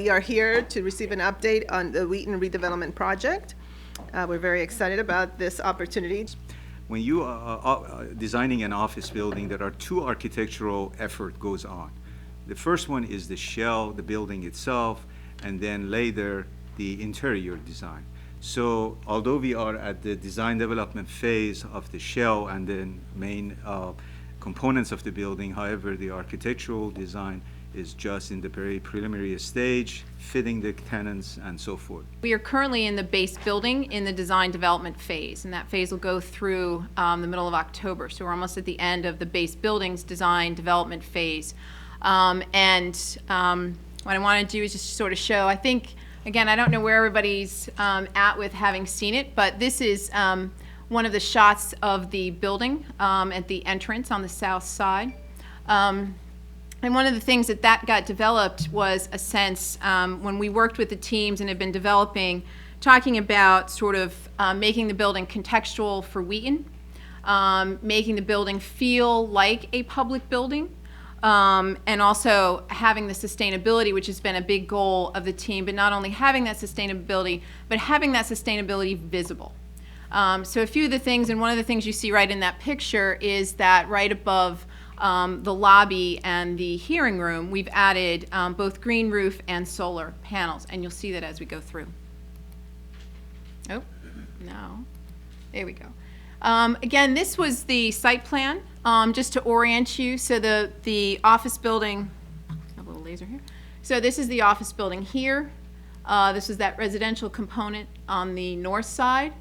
we are here to receive an update on the Wheaton redevelopment project. We're very excited about this opportunity. When you are designing an office building, there are two architectural effort goes on. The first one is the shell, the building itself, and then later the interior design. So although we are at the design development phase of the shell and then main components of the building, however, the architectural design is just in the very preliminary stage, fitting the tenants and so forth. We are currently in the base building in the design development phase, and that phase will go through the middle of October. So we're almost at the end of the base building's design development phase. What I want to do is just sort of show, I think, again, I don't know where everybody's at with having seen it, but this is one of the shots of the building at the entrance on the south side. And one of the things that got developed was a sense, when we worked with the teams and have been developing, talking about sort of making the building contextual for Wheaton, making the building feel like a public building, and also having the sustainability, which has been a big goal of the team, but not only having that sustainability, but having that sustainability visible. So a few of the things, and one of the things you see right in that picture is that right above the lobby and the hearing room, we've added both green roof and solar panels, and you'll see that as we go through. Oh, no. There we go. Again, this was the site plan, just to orient you. So the office building, a little laser here. So this is the office building here. This is that residential component on the north side.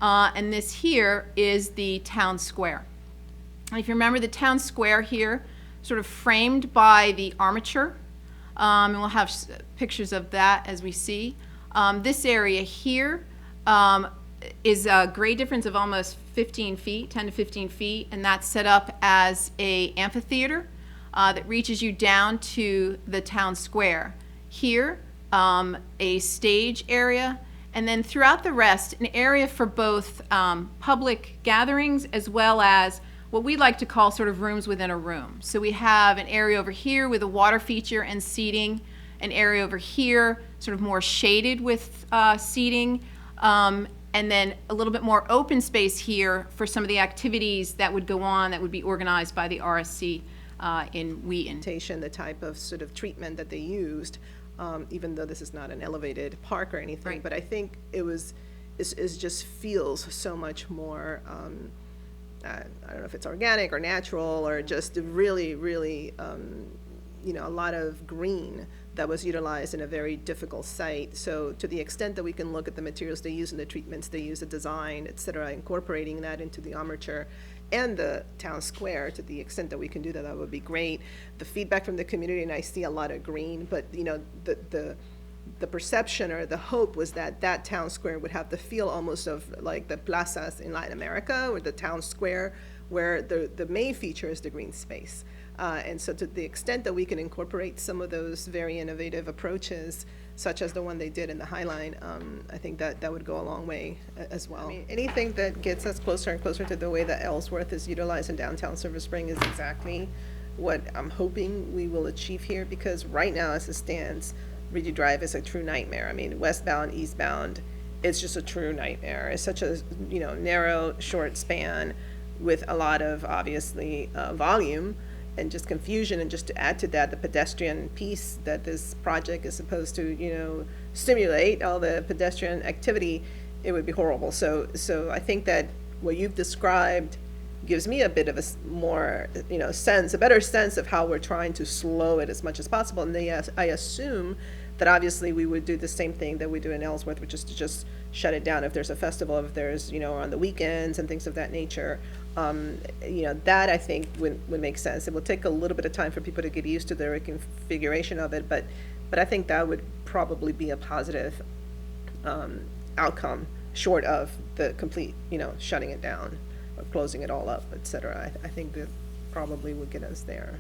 And this here is the town square. If you remember the town square here, sort of framed by the armature, and we'll have pictures of that as we see. This area here is a grade difference of almost 15 feet, 10 to 15 feet, and that's set up as a amphitheater that reaches you down to the town square. Here, a stage area, and then throughout the rest, an area for both public gatherings as well as what we like to call sort of rooms within a room. So we have an area over here with a water feature and seating, an area over here sort of more shaded with seating, and then a little bit more open space here for some of the activities that would go on that would be organized by the RSC in Wheaton. The type of sort of treatment that they used, even though this is not an elevated park or anything, Right. but I think it just feels so much more, I don't know if it's organic or natural or just really, really, a lot of green that was utilized in a very difficult site. So to the extent that we can look at the materials they use and the treatments they use, the design, et cetera, incorporating that into the armature and the town square, to the extent that we can do that, that would be great. The feedback from the community, and I see a lot of green, but the perception or the hope was that that town square would have the feel almost of like the plazas in Latin America or the town square where the main feature is the green space. And so to the extent that we can incorporate some of those very innovative approaches, such as the one they did in the High Line, I think that would go a long way as well. I mean, anything that gets us closer and closer to the way that Ellsworth is utilized in downtown Silver Spring is exactly what I'm hoping we will achieve here, because right now as it stands, Ridgey Drive is a true nightmare. I mean, westbound, eastbound, it's just a true nightmare. It's such a narrow, short span with a lot of obviously volume and just confusion. And just to add to that, the pedestrian piece that this project is supposed to stimulate, all the pedestrian activity, it would be horrible. So I think that what you've described gives me a bit of a more sense, a better sense of how we're trying to slow it as much as possible. And I assume that obviously we would do the same thing that we do in Ellsworth, which is to just shut it down if there's a festival, if there's on the weekends and things of that nature. That I think would make sense. It will take a little bit of time for people to get used to the reconfiguration of it, but I think that would probably be a positive outcome, short of the complete shutting it down or closing it all up, et cetera. I think that probably would get us there.